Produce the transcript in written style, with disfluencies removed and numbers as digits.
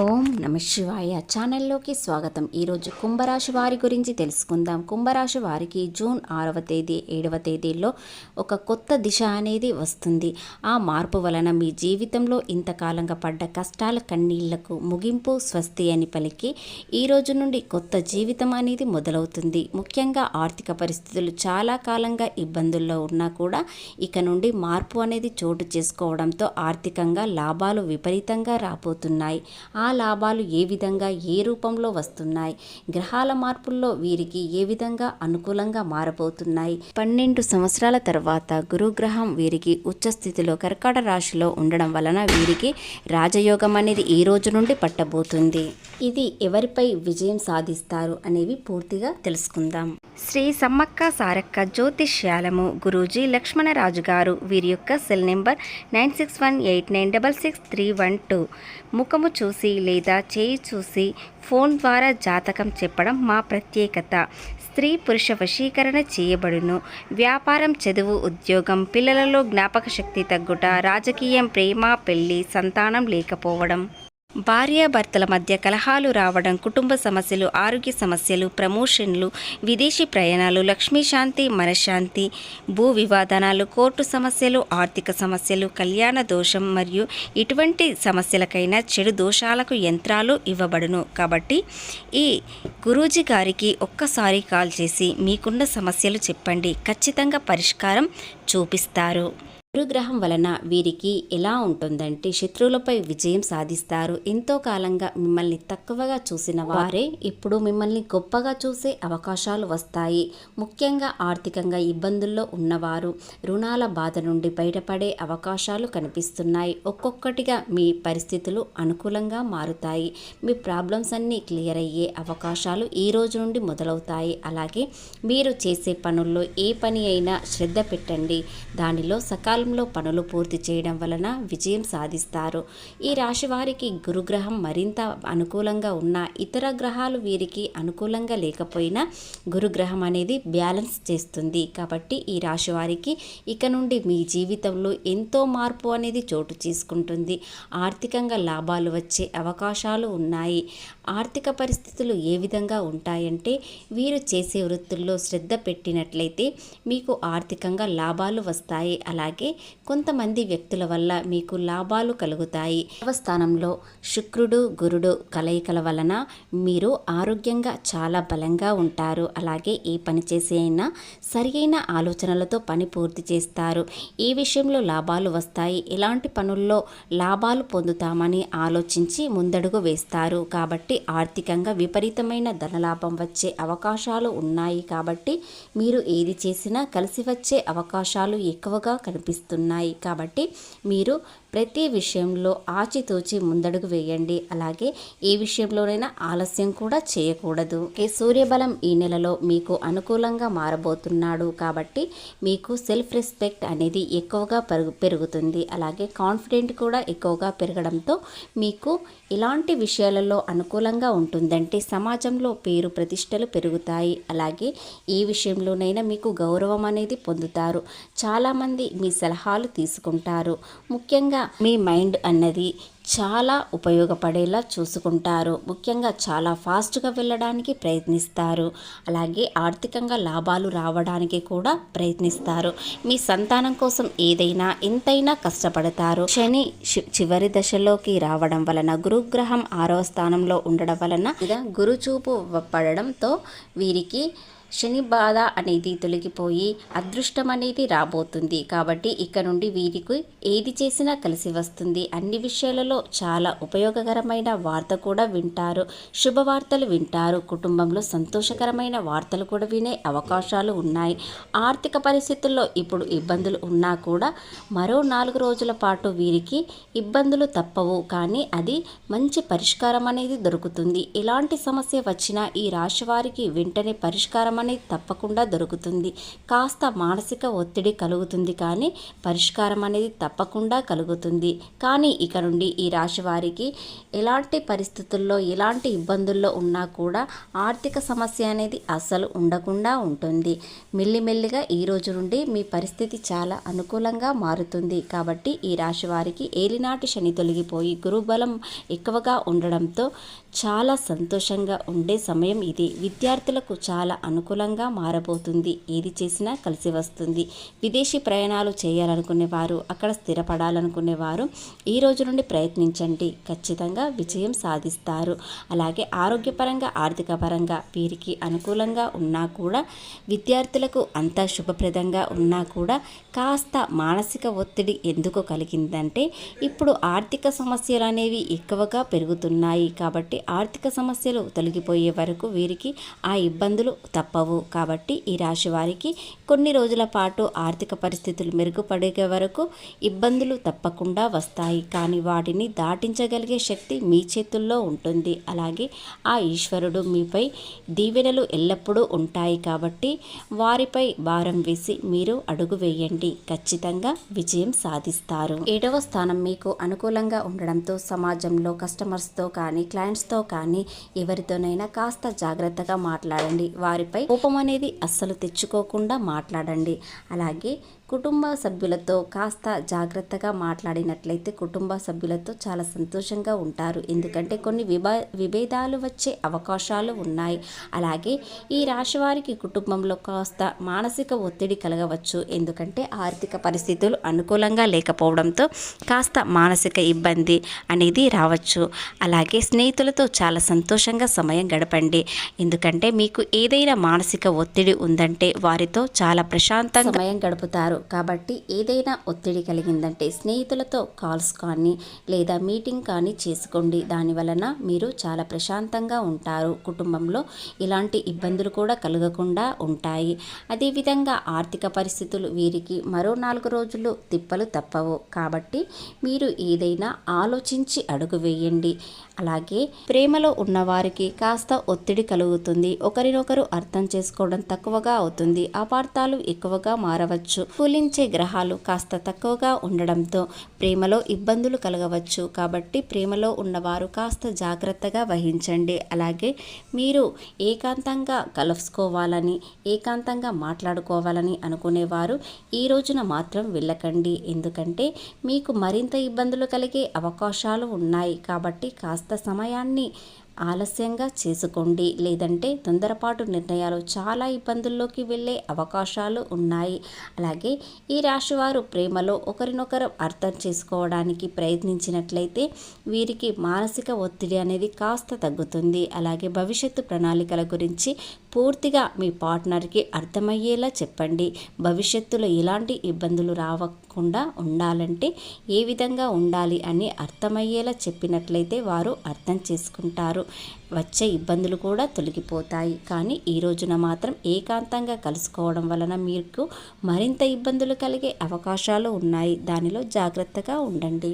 ఓం నమ శివాయ ఛానల్లోకి స్వాగతం. ఈరోజు కుంభరాశి వారి గురించి తెలుసుకుందాం. కుంభరాశి వారికి జూన్ 6వ తేదీ 7వ తేదీల్లో ఒక కొత్త దిశ అనేది వస్తుంది. ఆ మార్పు వలన మీ జీవితంలో ఇంతకాలంగా పడ్డ కష్టాల కన్నీళ్లకు ముగింపు స్వస్తి అని పలికి ఈ రోజు నుండి కొత్త జీవితం అనేది మొదలవుతుంది. ముఖ్యంగా ఆర్థిక పరిస్థితులు చాలా కాలంగా ఇబ్బందుల్లో ఉన్నా కూడా ఇక నుండి మార్పు అనేది చోటు చేసుకోవడంతో ఆర్థికంగా లాభాలు విపరీతంగా రాబోతున్నాయి. ఆ లాభాలు ఏ విధంగా ఏ రూపంలో వస్తున్నాయి, గ్రహాల మార్పుల్లో వీరికి ఏ విధంగా అనుకూలంగా మారబోతున్నాయి. 12 సంవత్సరాల తర్వాత గురుగ్రహం వీరికి ఉచ్చస్థితిలో కర్కాట రాశిలో ఉండడం వలన వీరికి రాజయోగం అనేది ఈ రోజు నుండి పట్టబోతుంది. ఇది ఎవరిపై విజయం సాధిస్తారు అనేవి పూర్తిగా తెలుసుకుందాం. శ్రీ సమ్మక్క సారక్క జ్యోతిష్యాలము గురూజీ లక్ష్మణరాజు గారు. వీరి యొక్క సెల్ నెంబర్ 9618966312. ముఖము చూసి లేదా చేయి చూసి ఫోన్ ద్వారా జాతకం చెప్పడం మా ప్రత్యేకత. స్త్రీ పురుష వశీకరణ చేయబడును. వ్యాపారం, చదువు, ఉద్యోగం, పిల్లలలో జ్ఞాపక శక్తి తగ్గుట, రాజకీయం, ప్రేమ, పెళ్లి, సంతానం లేకపోవడం, భార్యాభర్తల మధ్య కలహాలు రావడం, కుటుంబ సమస్యలు, ఆరోగ్య సమస్యలు, ప్రమోషన్లు, విదేశీ ప్రయాణాలు, లక్ష్మీశాంతి, మనశ్శాంతి, భూ వివాదనాలు, కోర్టు సమస్యలు, ఆర్థిక సమస్యలు, కళ్యాణ దోషం మరియు ఇటువంటి సమస్యలకైనా చెడు దోషాలకు యంత్రాలు ఇవ్వబడును. కాబట్టి ఈ గురూజీ గారికి ఒక్కసారి కాల్ చేసి మీకున్న సమస్యలు చెప్పండి, ఖచ్చితంగా పరిష్కారం చూపిస్తారు. గురుగ్రహం వలన వీరికి ఎలా ఉంటుందంటే శత్రువులపై విజయం సాధిస్తారు. ఎంతో కాలంగా మిమ్మల్ని తక్కువగా చూసిన వారే ఇప్పుడు మిమ్మల్ని గొప్పగా చూసే అవకాశాలు వస్తాయి. ముఖ్యంగా ఆర్థికంగా ఇబ్బందుల్లో ఉన్నవారు రుణాల బాధ నుండి బయటపడే అవకాశాలు కనిపిస్తున్నాయి. ఒక్కొక్కటిగా మీ పరిస్థితులు అనుకూలంగా మారుతాయి. మీ ప్రాబ్లమ్స్ అన్నీ క్లియర్ అయ్యే అవకాశాలు ఈ రోజు నుండి మొదలవుతాయి. అలాగే మీరు చేసే పనుల్లో ఏ పని అయినా శ్రద్ధ పెట్టండి. దానిలో సకాలంలో పనులు పూర్తి చేయడం వలన విజయం సాధిస్తారు. ఈ రాశి వారికి గురుగ్రహం మరింత అనుకూలంగా ఉన్న ఇతర గ్రహాలు వీరికి అనుకూలంగా లేకపోయినా గురుగ్రహం అనేది బ్యాలెన్స్ చేస్తుంది. కాబట్టి ఈ రాశి వారికి ఇక నుండి మీ జీవితంలో ఎంతో మార్పు అనేది చోటు చేసుకుంటుంది. ఆర్థికంగా లాభాలు వచ్చే అవకాశాలు ఉన్నాయి. ఆర్థిక పరిస్థితులు ఏ విధంగా ఉంటాయంటే వీరు చేసే వృత్తుల్లో శ్రద్ధ పెట్టినట్లయితే మీకు ఆర్థికంగా లాభాలు వస్తాయి. అలాగే కొంతమంది వ్యక్తుల వల్ల మీకు లాభాలు కలుగుతాయి. స్థానంలో శుక్రుడు గురుడు కలయికల వలన మీరు ఆరోగ్యంగా చాలా బలంగా ఉంటారు. అలాగే ఏ పని చేసే అయినా సరియైన ఆలోచనలతో పని పూర్తి చేస్తారు. ఈ విషయంలో లాభాలు వస్తాయి. ఎలాంటి పనుల్లో లాభాలు పొందుతామని ఆలోచించి ముందడుగు వేస్తారు. కాబట్టి ఆర్థికంగా విపరీతమైన ధనలాభం వచ్చే అవకాశాలు ఉన్నాయి. కాబట్టి మీరు ఏది చేసినా కలిసి వచ్చే అవకాశాలు ఎక్కువగా కనిపిస్తున్నాయి. కాబట్టి మీరు ప్రతి విషయంలో ఆచితూచి ముందడుగు వేయండి. అలాగే ఏ విషయంలోనైనా ఆలస్యం కూడా చేయకూడదు. సూర్యబలం ఈ నెలలో మీకు అనుకూలంగా మారబోతున్నాడు. కాబట్టి మీకు సెల్ఫ్ రెస్పెక్ట్ అనేది ఎక్కువగా పెరుగుతుంది. అలాగే కాన్ఫిడెంట్ కూడా ఎక్కువగా పెరగడంతో మీకు ఇలాంటి విషయాలలో అనుకూలంగా ఉంటుందంటే సమాజంలో పేరు ప్రతిష్టలు పెరుగుతాయి. అలాగే ఏ విషయంలోనైనా మీకు గౌరవం అనేది పొందుతారు. చాలామంది మీ సలహాలు తీసుకుంటారు. ముఖ్యంగా మీ మైండ్ అన్నది చాలా ఉపయోగపడేలా చూసుకుంటారు. ముఖ్యంగా చాలా ఫాస్ట్గా వెళ్ళడానికి ప్రయత్నిస్తారు. అలాగే ఆర్థికంగా లాభాలు రావడానికి కూడా ప్రయత్నిస్తారు. మీ సంతానం కోసం ఏదైనా ఎంతైనా కష్టపడతారు. శని చివరి దశలోకి రావడం వలన గురుగ్రహం 6వ స్థానంలో ఉండడం వలన గురు చూపు పడడంతో వీరికి శని బాధ అనేది తొలగిపోయి అదృష్టం అనేది రాబోతుంది. కాబట్టి ఇక నుండి వీరికి ఏది చేసినా కలిసి వస్తుంది. అన్ని విషయాలలో చాలా ఉపయోగకరమైన వార్త కూడా వింటారు. శుభవార్తలు వింటారు. కుటుంబంలో సంతోషకరమైన వార్తలు కూడా వినే అవకాశాలు ఉన్నాయి. ఆర్థిక పరిస్థితుల్లో ఇప్పుడు ఇబ్బందులు ఉన్నా కూడా మరో 4 రోజుల పాటు వీరికి ఇబ్బందులు తప్పవు. కానీ అది మంచి పరిష్కారం అనేది దొరుకుతుంది. ఎలాంటి సమస్య వచ్చినా ఈ రాశి వారికి వెంటనే పరిష్కారం అనేది తప్పకుండా దొరుకుతుంది. కాస్త మానసిక ఒత్తిడి కలుగుతుంది కానీ పరిష్కారం అనేది తప్పకుండా కలుగుతుంది. కానీ ఇక నుండి ఈ రాశి వారికి ఎలాంటి పరిస్థితుల్లో ఎలాంటి ఇబ్బందుల్లో ఉన్నా కూడా ఆర్థిక సమస్య అనేది అస్సలు ఉండకుండా ఉంటుంది. మెల్లిమెల్లిగా ఈ రోజు నుండి మీ పరిస్థితి చాలా అనుకూలంగా మారుతుంది. కాబట్టి ఈ రాశి వారికి ఏలినాటి శని తొలగిపోయి గురుబలం ఎక్కువగా ఉండడంతో చాలా సంతోషంగా ఉండే సమయం ఇది. విద్యార్థులకు చాలా అనుకూలంగా మారబోతుంది. ఏది చేసినా కలిసి వస్తుంది. విదేశీ ప్రయాణాలు చేయాలనుకునేవారు, అక్కడ స్థిరపడాలనుకునేవారు ఈ రోజు నుండి ప్రయత్నించండి, ఖచ్చితంగా విజయం సాధిస్తారు. అలాగే ఆరోగ్యపరంగా ఆర్థిక పరంగా వీరికి అనుకూలంగా ఉన్నా కూడా, విద్యార్థులకు అంతా శుభప్రదంగా ఉన్నా కూడా కాస్త మానసిక ఒత్తిడి ఎందుకు కలిగిందంటే ఇప్పుడు ఆర్థిక సమస్యలు అనేవి ఎక్కువగా పెరుగుతున్నాయి. కాబట్టి ఆర్థిక సమస్యలు తొలగిపోయే వరకు వీరికి ఆ ఇబ్బందులు తప్పవు. కాబట్టి ఈ రాశి వారికి కొన్ని రోజుల పాటు ఆర్థిక పరిస్థితులు మెరుగుపడే వరకు ఇబ్బందులు తప్పకుండా వస్తాయి. కానీ వాటిని దాటించగలిగే శక్తి మీ చేతుల్లో ఉంటుంది. అలాగే ఆ ఈశ్వరుడు మీపై దీవెనలు ఎల్లప్పుడూ ఉంటాయి. కాబట్టి వారిపై భారం వేసి మీరు అడుగు వేయండి, ఖచ్చితంగా విజయం సాధిస్తారు. 7వ స్థానం మీకు అనుకూలంగా ఉండడంతో సమాజంలో కస్టమర్స్తో కానీ క్లయింట్స్తో కానీ ఎవరితోనైనా కాస్త జాగ్రత్తగా మాట్లాడండి. వారిపై కోపం అనేది అస్సలు తెచ్చుకోకుండా మాట్లాడండి. అలాగే కుటుంబ సభ్యులతో కాస్త జాగ్రత్తగా మాట్లాడినట్లయితే కుటుంబ సభ్యులతో చాలా సంతోషంగా ఉంటారు. ఎందుకంటే కొన్ని విభేదాలు వచ్చే అవకాశాలు ఉన్నాయి. అలాగే ఈ రాశి వారికి కుటుంబంలో కాస్త మానసిక ఒత్తిడి కలగవచ్చు. ఎందుకంటే ఆర్థిక పరిస్థితులు అనుకూలంగా లేకపోవడంతో కాస్త మానసిక ఇబ్బంది అనేది రావచ్చు. అలాగే స్నేహితులతో చాలా సంతోషంగా సమయం గడపండి. ఎందుకంటే మీకు ఏదైనా మానసిక ఒత్తిడి ఉందంటే వారితో చాలా ప్రశాంతంగా సమయం గడుపుతారు. కాబట్టి ఏదైనా ఒత్తిడి కలిగిందంటే స్నేహితులతో కాల్స్ కానీ లేదా మీటింగ్ కానీ చేసుకోండి. దానివలన మీరు చాలా ప్రశాంతంగా ఉంటారు. కుటుంబంలో ఇలాంటి ఇబ్బందులు కూడా కలగకుండా ఉంటాయి. అదేవిధంగా ఆర్థిక పరిస్థితులు వీరికి మరో 4 రోజులు తిప్పలు తప్పవు. కాబట్టి మీరు ఏదైనా ఆలోచించి అడుగు వేయండి. అలాగే ప్రేమలో ఉన్నవారికి కాస్త ఒత్తిడి కలుగుతుంది. ఒకరినొకరు అర్థం చేసుకోవడం తక్కువగా అవుతుంది. అపార్థాలు ఎక్కువగా మారవచ్చు. ఫలించే గ్రహాలు కాస్త తక్కువగా ఉండడంతో ప్రేమలో ఇబ్బందులు కలగవచ్చు. కాబట్టి ప్రేమలో ఉన్నవారు కాస్త జాగ్రత్తగా వహించండి. అలాగే మీరు ఏకాంతంగా కలుసుకోవాలని, ఏకాంతంగా మాట్లాడుకోవాలని అనుకునేవారు ఈ రోజున మాత్రం వెళ్ళకండి. ఎందుకంటే మీకు మరింత ఇబ్బందులు కలిగే అవకాశాలు ఉన్నాయి. కాబట్టి కాస్త సమయాన్ని ఆలస్యంగా చేసుకోండి. లేదంటే తొందరపాటు నిర్ణయాలు చాలా ఇబ్బందుల్లోకి వెళ్ళే అవకాశాలు ఉన్నాయి. అలాగే ఈ రాశివారు ప్రేమలో ఒకరినొకరు అర్థం చేసుకోవడానికి ప్రయత్నించినట్లయితే వీరికి మానసిక ఒత్తిడి అనేది కాస్త తగ్గుతుంది. అలాగే భవిష్యత్తు ప్రణాళికల గురించి పూర్తిగా మీ పార్ట్నర్కి అర్థమయ్యేలా చెప్పండి. భవిష్యత్తులో ఎలాంటి ఇబ్బందులు రాకుండా ఉండాలంటే ఏ విధంగా ఉండాలి అని అర్థమయ్యేలా చెప్పినట్లయితే వారు అర్థం చేసుకుంటారు. వచ్చే ఇబ్బందులు కూడా తొలగిపోతాయి. కానీ ఈ రోజున మాత్రం ఏకాంతంగా కలుసుకోవడం వలన మీకు మరింత ఇబ్బందులు కలిగే అవకాశాలు ఉన్నాయి. దానిలో జాగ్రత్తగా ఉండండి.